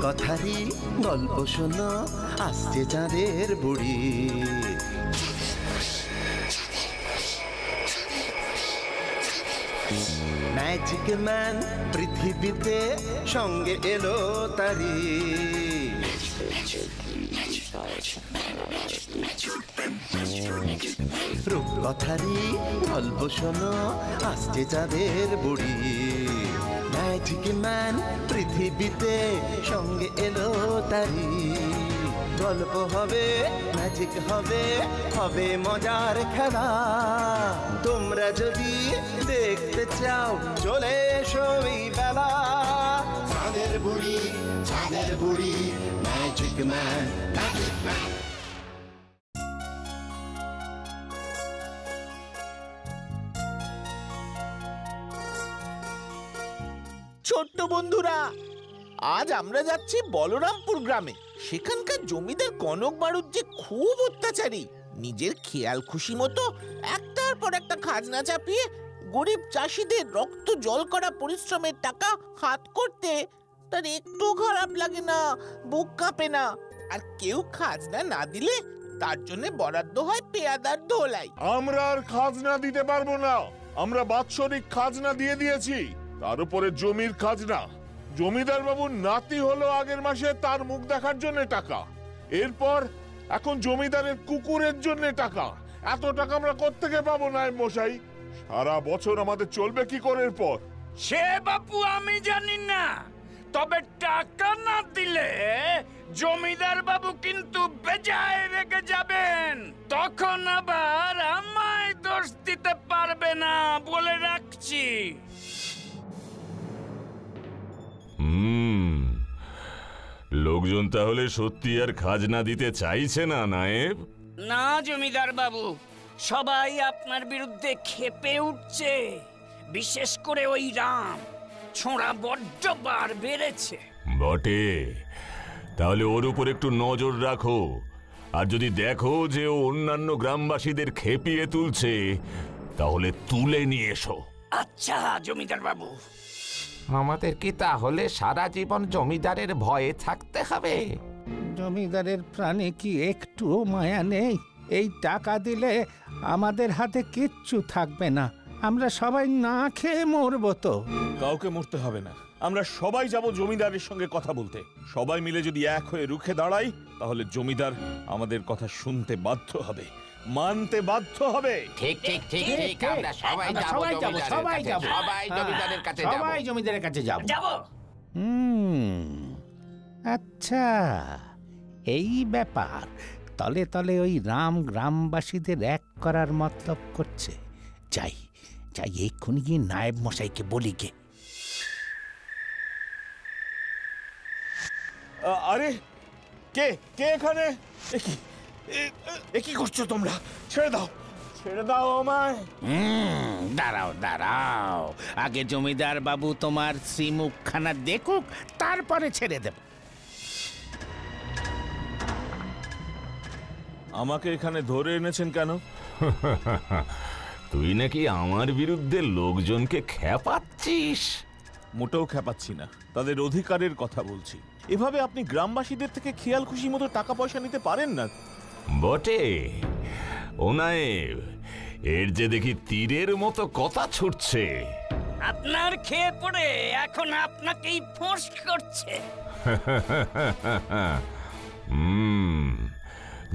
রূপকথারই গল্প শোনো, আসছে চাঁদের বুড়ি। ম্যাজিক ম্যান পৃথিবীতে সঙ্গে এলো তারি। রূপকথারই গল্প শোনো, আসছে চাঁদের বুড়ি। ম্যাজিক ম্যান পৃথিবীতে সঙ্গে এলো তারি। গল্প হবে, ম্যাজিক হবে, হবে মজার খেলা। তোমরা যদি দেখতে চাও চলে এসো এই বেলা। চাঁদের বুড়ি, চাঁদের বুড়ি, ম্যাজিক ম্যান, ম্যাজিক ম্যান। ছোট্ট বন্ধুরা, আজ আমরা যাচ্ছি বলরামপুর গ্রামে। সেখানকার জমিদার কনক বাড়ুর যে খুব অত্যাচারী, নিজের খেয়াল খুশি মতো একটার পর একটা খাজনা চাপিয়ে গরিব চাষিদের রক্ত জল করা পরিশ্রমের টাকা হাত করতে তার একটু খারাপ লাগে না, বুক কাঁপে না। আর কেউ খাজনা না দিলে তার জন্য বরাদ্দ হয় পেয়াদার ধোলাই। আমরা আর খাজনা দিতে পারবো না। আমরা বাৎসরিক খাজনা দিয়ে দিয়েছি, তার উপরে জমির খাজনা। জমিদার বাবুর নাতি হলো আগের মাসে, তার মুখ দেখার জন্য টাকা। এরপর এখন জমিদারের কুকুরের জন্য টাকা। এত টাকা আমরা কোত্থেকে পাবো নায়েব মশাই? সারা বছর আমাদের চলবে কি করে এরপর? সে বাপু আমি জানি না, তবে টাকা না দিলে জমিদার বাবু কিন্তু বেজায় রেগে যাবেন। তখন আবার আমায় দোষ দিতে পারবে না, বলে রাখছি। লোকজন তাহলে সত্যি আর খাজনা দিতে চাইছে না নায়েব? না জমিদার বাবু, সবাই আপনার বিরুদ্ধে ক্ষেপে উঠছে। বিশেষ করে ওই রাম, ছোঁড়া বড্ড বার বেড়েছে। বটে, তাহলে ওর উপর একটু নজর রাখো। আর যদি দেখো যে ও অন্যান্য গ্রামবাসীদের খেপিয়ে তুলছে, তাহলে তুলে নিয়ে এসো। আচ্ছা জমিদার বাবু। আমাদের কি তাহলে সারা জীবন জমিদারের ভয়ে থাকতে হবে? জমিদারের প্রাণে কি একটু মায়া নেই? এই টাকা দিলে আমাদের হাতে কিচ্ছু থাকবে না, আমরা সবাই না খেয়ে মরবো। তো কাউকে মরতে হবে না, আমরা সবাই যাব জমিদারের সঙ্গে কথা বলতে। সবাই মিলে যদি এক হয়ে রুখে দাঁড়াই, তাহলে জমিদার আমাদের কথা শুনতে বাধ্য হবে, মানতে বাধ্য হবে। ঠিক ঠিক ঠিক ঠিক, আমরা সবাই যাব, সবাই যাব, সবাই জমিদারের কাছে যাব, সবাই জমিদারের কাছে যাব। আচ্ছা, এই ব্যাপার। তলে তলে ওই রাম গ্রামবাসীদের এক করার মতলব করছে। যাই যাই, এক্ষুনি গিয়ে নায়েব মশাইকে বলি গে। আরে কে কে এখানে? কি করছো তোমরা? ছেড়ে দাও, ছেড়ে দাও আমায়। দাঁড়াও দাঁড়াও, আগে জমিদার বাবু তোমার শ্রীমুখখানা দেখুক, তারপরে ছেড়ে দেব। আমাকে এখানে ধরে এনেছেন কেন? তুই নাকি আমার বিরুদ্ধে লোকজনকে খেপাচ্ছিস? মোটেও খেপাচ্ছি না, তাদের অধিকারের কথা বলছি। এভাবে আপনি গ্রামবাসীদের থেকে খেয়াল খুশি মতো টাকা পয়সা নিতে পারেন না। বটে ও নায়েব, এর যে দেখি তীরের মতো কথা ছুটছে। আপনার খেয়ে পড়ে এখন আপনাকেই ফোঁস করছে।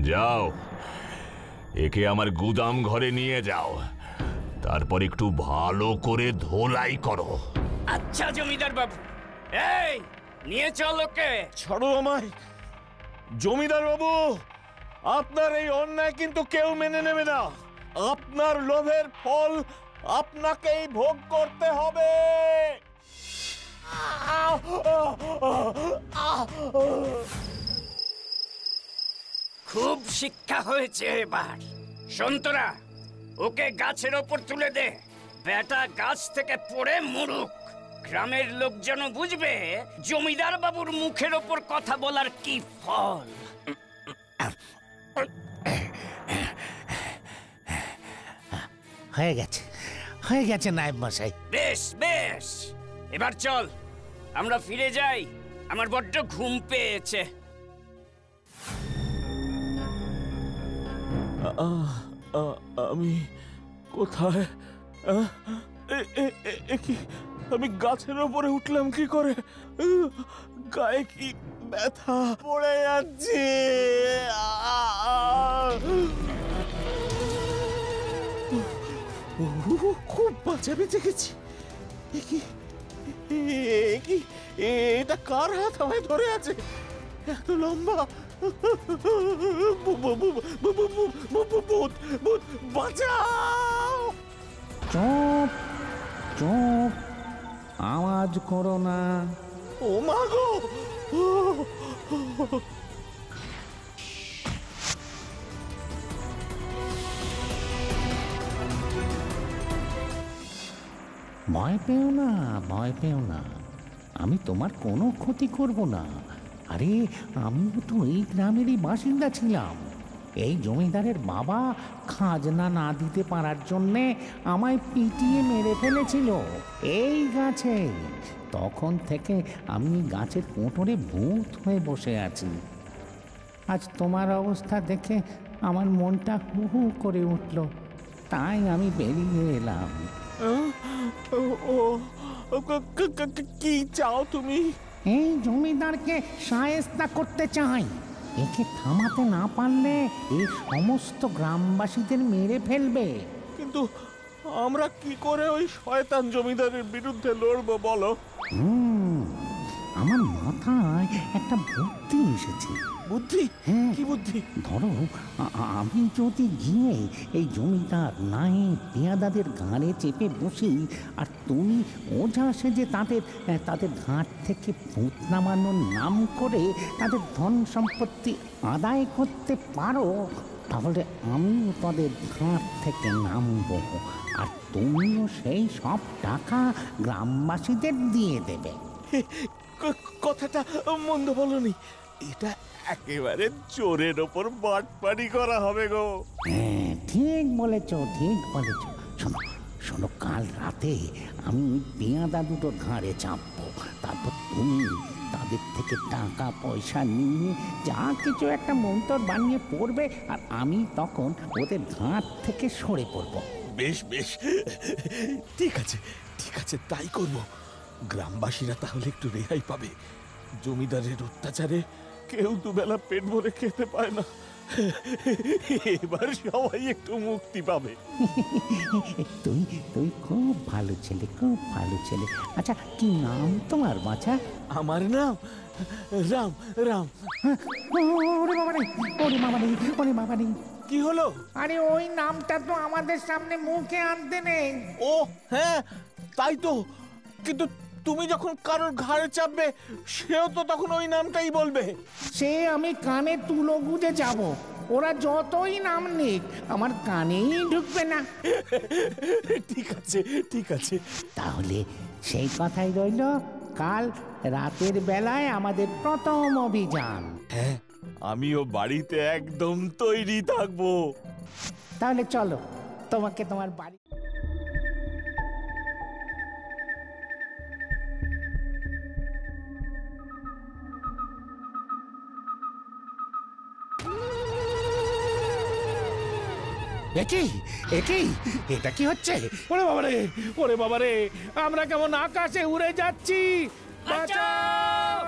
যাও, একে আমার গুদাম ঘরে নিয়ে যাও, তারপর একটু ভালো করে ধোলাই করো। আচ্ছা জমিদার বাবু, এই নিয়ে চল ওকে। ছাড়ো আমায় জমিদার বাবু, আপনার এই অন্যায় কিন্তু কেউ মেনে নেবে না। আপনার লোভের ফল আপনাকেই ভোগ করতে হবে। খুব শিক্ষা হয়েছে এবার। সন্তরা, ওকে গাছের ওপর তুলে দে। বেটা গাছ থেকে পড়ে মরুক। গ্রামের লোক যেন বুঝবে জমিদার বাবুর মুখের ওপর কথা বলার কি ফল। হয়ে গেছে, হয়ে গেছে নায়েব মশাই। বেশ বেশ, এবার চল আমরা ফিরে যাই। আমার বড্ড ঘুম পেয়েছে। আমি কোথায়? আমি গাছের ওপরে উঠলাম কি করে? গায়ে কি ব্যথা, পড়ে যাচ্ছে। খুব বাঁচা বেঁচে গেছি। এটা কার হাত আমায় ধরে আছে এত লম্বা? বাঁচাও! চুপ চুপ, আওয়াজ করো না। ও মা গো! ভয় পেও না, ভয় পেও না, আমি তোমার কোনো ক্ষতি করব না। আরে আমিও তো এই গ্রামেরই বাসিন্দা ছিলাম। এই জমিদারের বাবা খাজনা না দিতে পারার জন্যে আমায় পিটিয়ে মেরে ফেলেছিল এই গাছে। তখন থেকে আমি গাছের কোটরে ভূত হয়ে বসে আছি। আজ তোমার অবস্থা দেখে আমার মনটা হু হু করে উঠল, তাই আমি বেরিয়ে এলাম। কি চাও তুমি? এই জমিদারকে শায়েস্তা করতে চাই। একে থামাতে না পারলে এই সমস্ত গ্রামবাসীদের মেরে ফেলবে। কিন্তু আমরা কি করে ওই শয়তান জমিদারের বিরুদ্ধে লড়বো বলো? আমার মাথায় একটা বুদ্ধি এসেছে। বুদ্ধি? হ্যাঁ। কি বুদ্ধি? ধরো আমি যদি গিয়ে এই জমিদার নায়েব পেয়াদাদের ঘাড়ে চেপে বসি, আর তুমি ওঝা সেজে তাদের ঘাট থেকে ভূত নামানোর নাম করে তাদের ধন সম্পত্তি আদায় করতে পারো, তাহলে আমিও তাদের ঘাট থেকে নামবো, আর তুমিও সেই সব টাকা গ্রামবাসীদের দিয়ে দেবে। কথাটা মন্দ বলনি। এটা একেবারে চোরের ওপর বাটপাড়ি করা হবে গো। হ্যাঁ, ঠিক বলেছ, ঠিক বলেছ। শোনো শোনো, কাল রাতে আমি পেয়াদা দুটোর ঘাড়ে চাপবো, তারপর তুমি তাদের থেকে টাকা পয়সা নিয়ে যা কিছু একটা মন্তর বানিয়ে পড়বে, আর আমি তখন ওদের ঘাট থেকে সরে পড়বো। বেশ বেশ, ঠিক আছে ঠিক আছে, তাই করব। গ্রামবাসীরা তাহলে একটু রেহাই পাবে। জমিদারের অত্যাচারে কেউ দুবেলা পেট ভরে খেতে পায় না। এবার সবাই একটু মুক্তি পাবে। তুই তুই খুব ভালো ছেলে, খুব ভালো ছেলে। আচ্ছা, কি নাম তোমার বাছা? আমার নাম রাম। রাম? ওরে বাবারে, ওরে বাবারে, ওরে বাবারে! কি হলো? আরে ওই নামটা তো আমাদের সামনে মুখে আনতে নেই। ও হ্যাঁ, তাই তো। কিন্তু তুমি যখন কারোর ঘাড়ে চাপবে, সেও তো তখন ওই নামটাই বলবে। সে আমি কানে তুলো গুঁজে যাব, ওরা যতই নাম নিক আমার কানেই ঢুকবে না। ঠিক আছে ঠিক আছে। তাহলে সেই কথাই রইল, কাল রাতের বেলায় আমাদের প্রথম অভিযান। হ্যাঁ, আমিও বাড়িতে একদম তৈরি থাকবো। তাহলে চলো, তোমাকে তোমার বাড়ি। একই একই, এটা কি হচ্ছে? ওরে বাবারে, ওরে বাবারে, আমরা কেমন আকাশে উড়ে যাচ্ছি! বাঁচাও!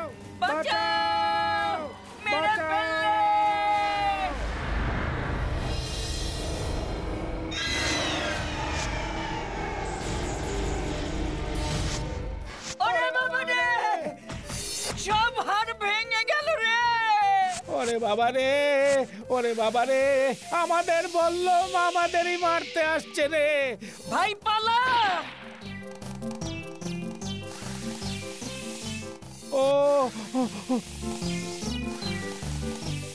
বাঁচাও! মেরে ফেললে! ওরে বাবারে, সব হাড় ভেঙে গেল রে! ওরে বাবারে, ওরে বাবারে, আমাদের বললো আমাদেরই মারতে আসছে রে! ভাই পালা! ও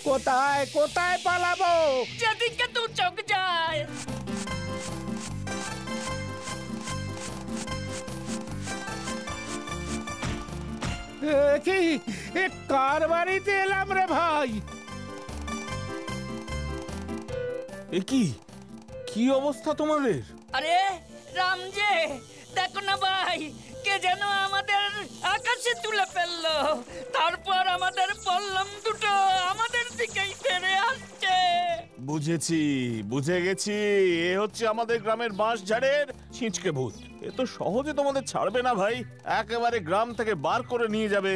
কোথায় কোথায় পালাবো? যেদিকে দু চোখ যায়। কি কার বাড়িতে এলাম রে ভাই? কি কি অবস্থা তোমাদের? আরে রাম যে, দেখো না ভাই, কে যেন আমাদের আকাশে তুলে ফেললো, তারপর আমাদের পল্লম দুটো আমাদের দিকেই ফিরে আসছে। বুঝেছি, বুঝে গেছি, এ হচ্ছে আমাদের গ্রামের বাঁশঝাড়ের ছিঁচকে ভূত। এ তো সহজে তোমাদের ছাড়বে না ভাই, একেবারে গ্রাম থেকে বার করে নিয়ে যাবে।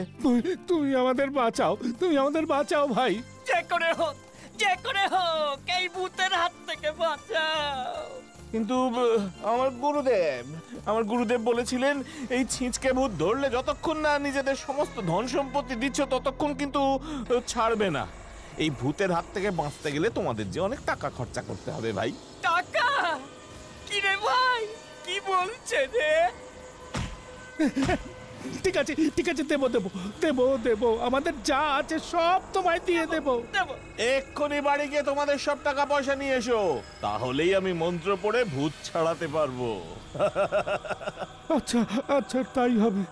তুমি আমাদের বাঁচাও, তুমি আমাদের বাঁচাও ভাই। যে করে হোক, যে করে হোক, এই ভূতের হাত থেকে বাঁচাও। কিন্তু আমার গুরুদেব বলেছিলেন এই ছিঁচকে ভূত ধরলে যতক্ষণ না নিজেদের সমস্ত ধন সম্পত্তি দিচ্ছ ততক্ষণ কিন্তু ছাড়বে না। এই ভূতের হাত থেকে বাঁচতে গেলে তোমাদের যে অনেক টাকা খরচা করতে হবে ভাই। টাকা? কি রে ভাই, কি বলছে রে? ঠিক আছে, ঠিক আছে, দেবো দেবো দেবো দেবো, আমাদের যা আছে সব তোমায় দিয়ে দেবো। এক্ষুনি বাড়ি গিয়ে তোমাদের সব টাকা পয়সা নিয়ে এসো, তাহলেই আমি মন্ত্র পড়ে ভূত ছাড়াতে পারবো। আচ্ছা আচ্ছা, তাই হবে।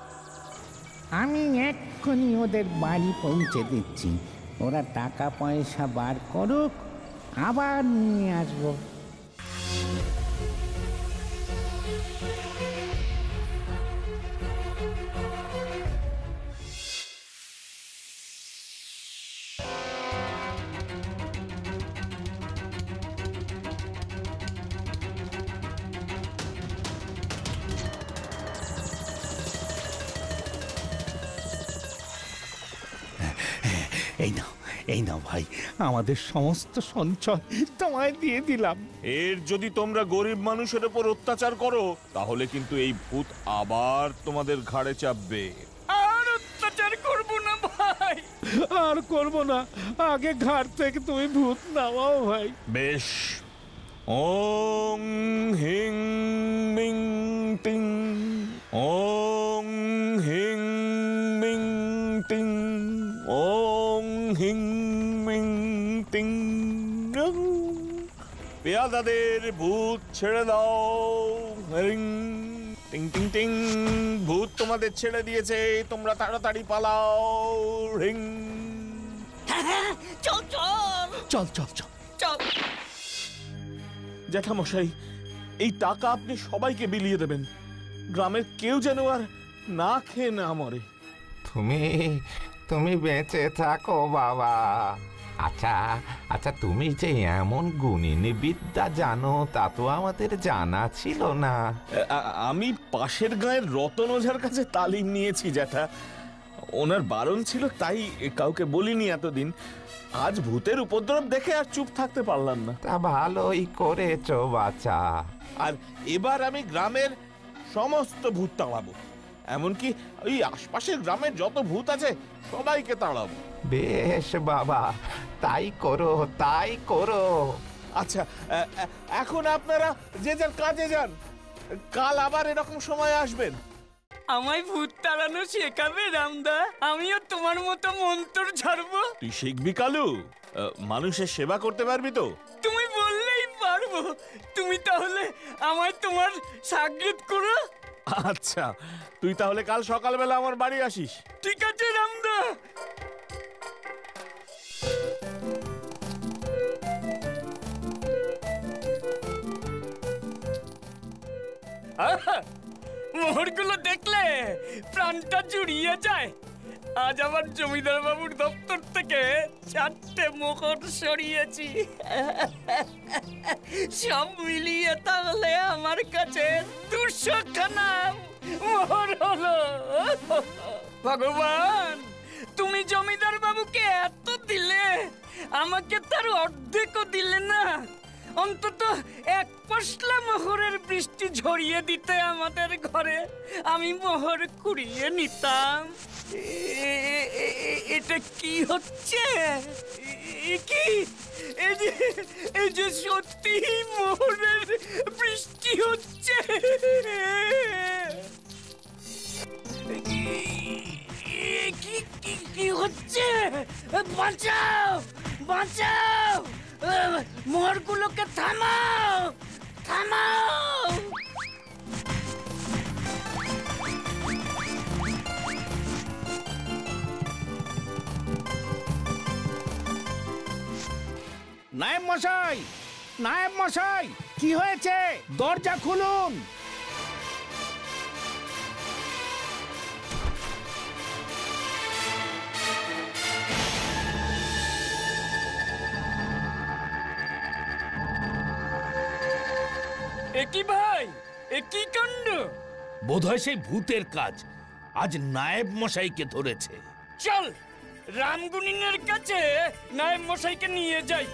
আমি এক্ষুনি ওদের বাড়ি পৌঁছে দিচ্ছি, ওরা টাকা পয়সা বার করুক, আবার নিয়ে আসবো। এই নাও ভাই, আমাদের সমস্ত সঞ্চয় তোমায় দিয়ে দিলাম। এর যদি তোমরা গরিব মানুষের উপর অত্যাচার করো তাহলে কিন্তু এই ভূত আবার তোমাদের ঘাড়ে চাপবে। আর অত্যাচার করবো না ভাই, আর করবো না, আগে ঘাট থেকে তুমি ভূত নামাও ভাই। বেশ, ওং হিং মিং টিং, ওং হিং মিং টিং, ওং হিং মিং টিং। পেয়াদাদের ভূত ছেড়ে দাও, রিং টিং টিং টিং। ভূত তোমাদের ছেড়ে দিয়েছে, তোমরা তাড়াতাড়ি পালাও, রিং। চল চল চল চল চল চল। জ্যাঠামশাই, এই টাকা আপনি সবাইকে বিলিয়ে দেবেন, গ্রামের কেউ যেন আর না খেয়ে না মরে। তুমি বেঁচে থাকো বাবা। আচ্ছা আচ্ছা, তুমি যে এমন গুণিনী বিদ্যা জানো তা তো আমাদের জানা ছিল না। আমি পাশের গাঁয়ের রতন ওঝার কাছে তালিম নিয়েছি জ্যাঠা, ওনার বারণ ছিল তাই কাউকে বলিনি এতদিন। আজ ভূতের উপদ্রব দেখে আর চুপ থাকতে পারলাম না। তা ভালোই করেছো বাছা। আর এবার আমি গ্রামের সমস্ত ভূত তাড়াবো, এমনকি ওই আশপাশের গ্রামের যত ভূত আছে সবাইকে তাড়াবো। বেশ বাবা, তাই করো তাই করো। আচ্ছা, এখন আপনারা যে যার কাজে যান, কাল আবার এরকম সময় আসবেন। আমায় ভূত তাড়ানো শেখাবে রামদা? আমিও তোমার মতো মন্ত্র ঝাড়বো। তুই শিখবি কালু? মানুষের সেবা করতে পারবি তো? তুমি বললেই পারবো। তুমি তাহলে আমায় তোমার সাগরিদ করো। আচ্ছা, তুই তাহলে কাল সকালবেলা আমার বাড়ি আসিস। ঠিক আছে রামদা। মোহরগুলো দেখলে প্রাণটা জুড়িয়ে যায়। আজ আমার জমিদার বাবুর দপ্তর থেকে 4টে মোহর সরিয়েছি। সব মিলিয়ে তাহলে আমার কাছে 200 খানা মোহর হলো। ভগবান, তুমি জমিদার বাবুকে এত দিলে, আমাকে তার অর্ধেকও দিলে না। অন্তত 1 পশলা মোহরের বৃষ্টি ঝরিয়ে দিতে আমাদের ঘরে, আমি মোহর কুড়িয়ে নিতাম। এটা কি হচ্ছে? কি এই যে সত্যি মোহরের বৃষ্টি হচ্ছে? কি হচ্ছে? বাঁচাও বাঁচাও, মোহরগুলোকে থামাও থামাও। নায়েব মশাই, নায়েব মশাই, কি হয়েছে? দরজা খুলুন। একই ভাই, একই কাণ্ড। বোধহয় সেই ভূতের কাজ। আজ নায়েব মশাইকে ধরেছে। চল রামগুনিনের কাছে নায়েব মশাইকে নিয়ে যাই।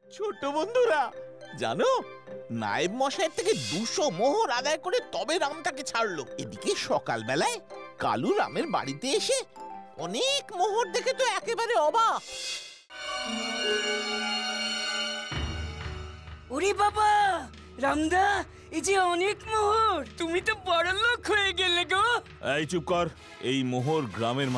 ছোট বন্ধুরা, জানো নায়েব মশাইয়ের থেকে 200 মোহর আদায় করে তবে রামটাকে ছাড়লো। এদিকে সকালবেলায় কালু রামের বাড়িতে এসে অনেক মোহর দেখে তো একেবারে অবাক। ওরে বাবা, রামদা, এই যে অনেক মোহর, তুমি তো বড় লোক হয়ে গেলে গো। এই চুপ কর। এই মোহর গ্রামের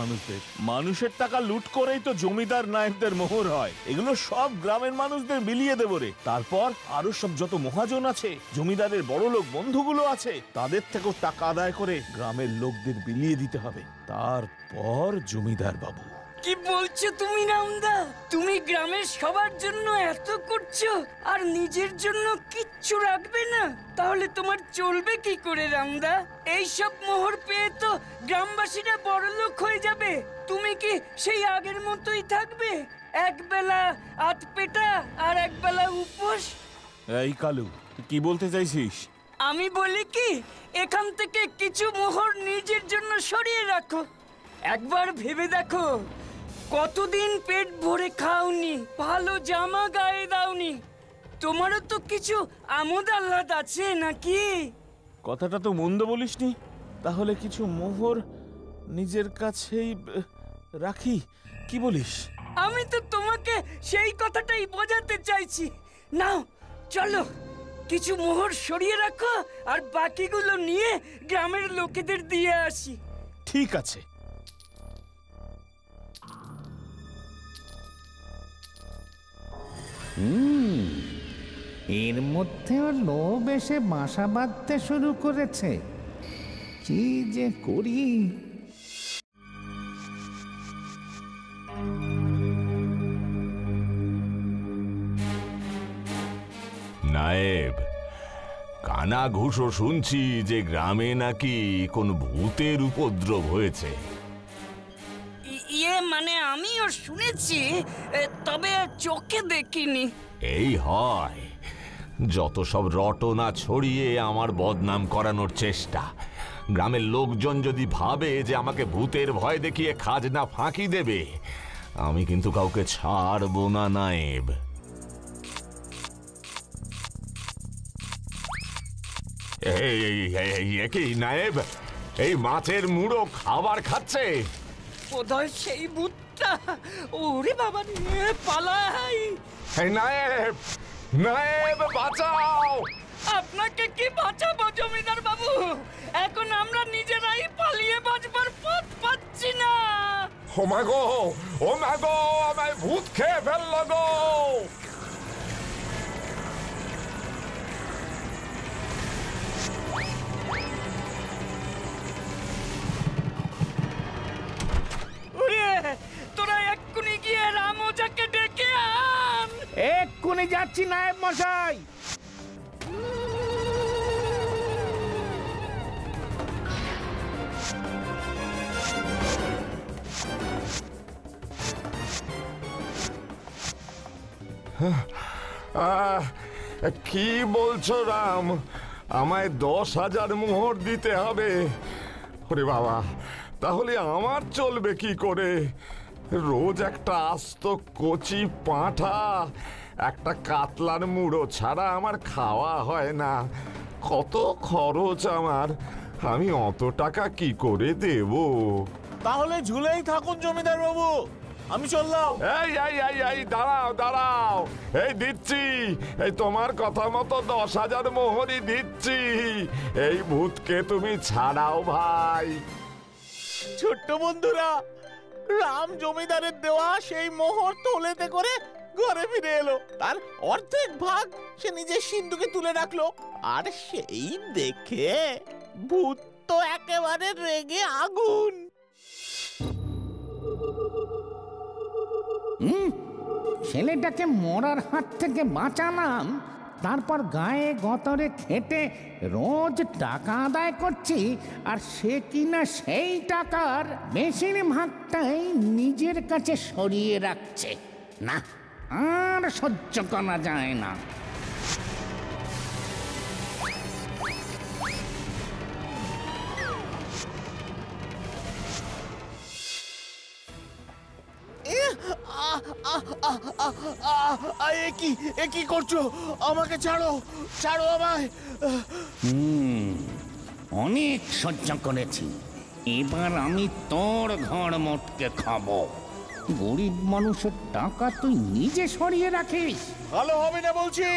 মানুষের টাকা লুট করেই তো জমিদার নায়েবদের মোহর হয়। এগুলো সব গ্রামের মানুষদের বিলিয়ে দেবো রে। তারপর আরো সব যত মহাজন আছে, জমিদারের বড় লোক বন্ধুগুলো আছে, তাদের থেকেও টাকা আদায় করে গ্রামের লোকদের বিলিয়ে দিতে হবে। তারপর জমিদার বাবু। কি বলছো তুমি রামদা? তুমি গ্রামের সবার জন্য এত করছো আর নিজের জন্য কিচ্ছু রাখবে না? তাহলে তোমার চলবে কি করে রামদা? এই সব মোহর পেয়ে তো গ্রামবাসীরা বড়লোক হয়ে যাবে। তুমি কি সেই আগের মতোই থাকবে? একবেলা আধপেটা আর একবেলা উপোস? এই কালু, কি বলতে চাইছিস? আমি বলি কি, এখান থেকে কিছু মোহর নিজের জন্য সরিয়ে রাখো। একবার ভেবে দেখো, কতদিন পেট ভরে খাওনি, ভালো জামা গায়ে দাওনি। তোমারও তো কিছু আমোদ আহ্লাদ আছে নাকি? কথাটা তো মন্দ বলিসনি। তাহলে কিছু মোহর নিজের কাছেই রাখি, কি বলিস? আমি তো তোমাকে সেই কথাটাই বোঝাতে চাইছি। নাও চলো, কিছু মোহর সরিয়ে রাখো আর বাকিগুলো নিয়ে গ্রামের লোকেদের দিয়ে আসি। ঠিক আছে। এর মধ্যেও লোভ এসে বাসা বাঁধতে শুরু করেছে। কি যে করি। নায়েব, কানা ঘুষো শুনছি যে গ্রামে নাকি কোন ভূতের উপদ্রব হয়েছে। ইয়ে মানে আমিও শুনেছি, তবে চোখে দেখিনি। এই হয়, যত সব রটনা ছড়িয়ে আমার বদনাম করানোর চেষ্টা। গ্রামের লোকজন যদি ভাবে যে আমাকে ভূতের ভয় দেখিয়ে খাজনা ফাঁকি দেবে, আমি কিন্তু কাউকে ছাড়বো না নায়েব। কি নায়েব, এই মাছের মুড়ো খাবার খাচ্ছে? বোধহয় সেই ভূতটা। ওরে বাবা রে, পালাই! নায়েব, নায়েব বাঁচাও! আপনাকে কি বাঁচাবো জমিদার বাবু? এখন আমরা নিজেরাই পালিয়ে বাঁচবার পথ পাচ্ছি না। ও মা গো, ও মা গো, আমায় ভূত খেয়ে ফেললো গো! তোরা এক্ষুনি গিয়ে রামোজাকে ডেকে আন। এক্ষুনি যাচ্ছি নায়েব মশাই। কি বলছো রাম? আমায় 10,000 মোহর দিতে হবে? ওরে বাবা, তাহলে আমার চলবে কি করে? রোজ একটা আস্ত কচি পাঁঠা, একটা কাতলার মুড়ো ছাড়া আমার খাওয়া হয় না। কত খরচ আমার, আমি অত টাকা কি করে দেব? তাহলে ঝুলেই থাকুন জমিদার বাবু, আমি চললাম। এই এই এই এই দাঁড়াও দাঁড়াও, এই দিচ্ছি, এই তোমার কথা মতো 10,000 মোহরই দিচ্ছি। এই ভূতকে তুমি ছাড়াও ভাই। ছোট্ট বন্ধুরা, রাম জমিদারের দেওয়া সেই মোহর তোলেতে করে ঘরে ফিরে এলো। তার অর্ধেক ভাগ সে নিজের সিন্ধুকে তুলে রাখলো। আর সেই দেখে ভূত তো একেবারে রেগে আগুন। ছেলেটাকে মরার হাত থেকে বাঁচালাম, তারপর গায়ে গতরে খেটে রোজ টাকা আদায় করছি, আর সে কিনা সেই টাকার বেশিরভাগটাই নিজের কাছে সরিয়ে রাখছে। না, আর সহ্য করা যায় না। এ কি করছো? আমাকে ছাড়ো, ছাড়ো আমায়। অনেক সহ্য করেছি, এবার আমি তোর ঘর মোটকে খাবো। গরিব মানুষের টাকা তুই নিজে সরিয়ে রাখিস? ভালো হবে না বলছি।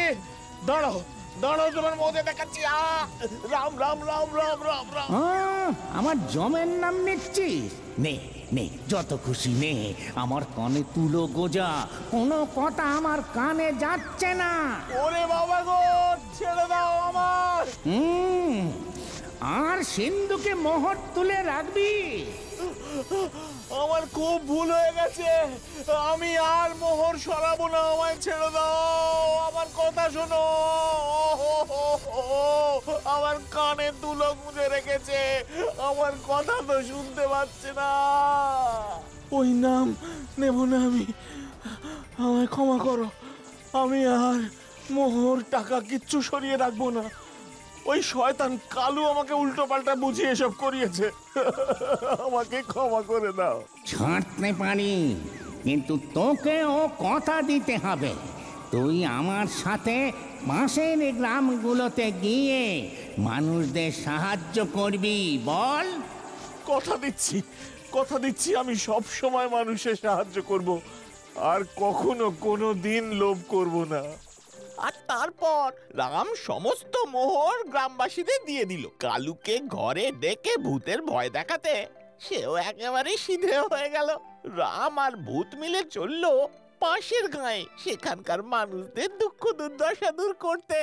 দাঁড়াও, দাঁড়াও, তোমার মধ্যে দেখাচ্ছি। রাম রাম রাম রাম রাম রাম। আমার জমের নাম নিচ্ছিস? নে নে, যত খুশি নে, আমার কানে তুলো গোজা। কোনো কথা আমার কানে যাচ্ছে না। ওরে বাবা গো, ছেড়ে দাও আমার। আর সিন্ধুকে মোহর তুলে রাখবি? আমার খুব ভুল হয়ে গেছে, আমি আর মোহর সরাবো না। আমায় ছেড়ে দাও, আমার কথা শোনো। আমার কানে তুলো গুঁজে রেখেছে, আমার কথা তো শুনতে পাচ্ছে না। ওই নাম নেব না আমি, আমায় ক্ষমা করো। আমি আর মোহর টাকা কিচ্ছু সরিয়ে রাখবো না। ওই শয়তান কালু আমাকে উল্টো পাল্টা বুঝিয়ে এসব করিয়েছে। আমাকে ক্ষমা করে দাও। ছাড়তে পারি, কিন্তু তোকে ও কথা দিতে হবে। তুই আমার সাথে পাশের গ্রামগুলোতে গিয়ে মানুষদের সাহায্য করবি, বল? কথা দিচ্ছি, কথা দিচ্ছি, আমি সব সময় মানুষের সাহায্য করব, আর কখনো কোনো দিন লোভ করব না। আর তারপর রাম সমস্ত মোহর গ্রামবাসীদের দিয়ে দিল। কালুকে ঘরে ডেকে ভূতের ভয় দেখাতে সেও একেবারে সিধে হয়ে গেল। রাম আর ভূত মিলে চললো পাশের গাঁয়ে, সেখানকার মানুষদের দুঃখ দুর্দশা দূর করতে।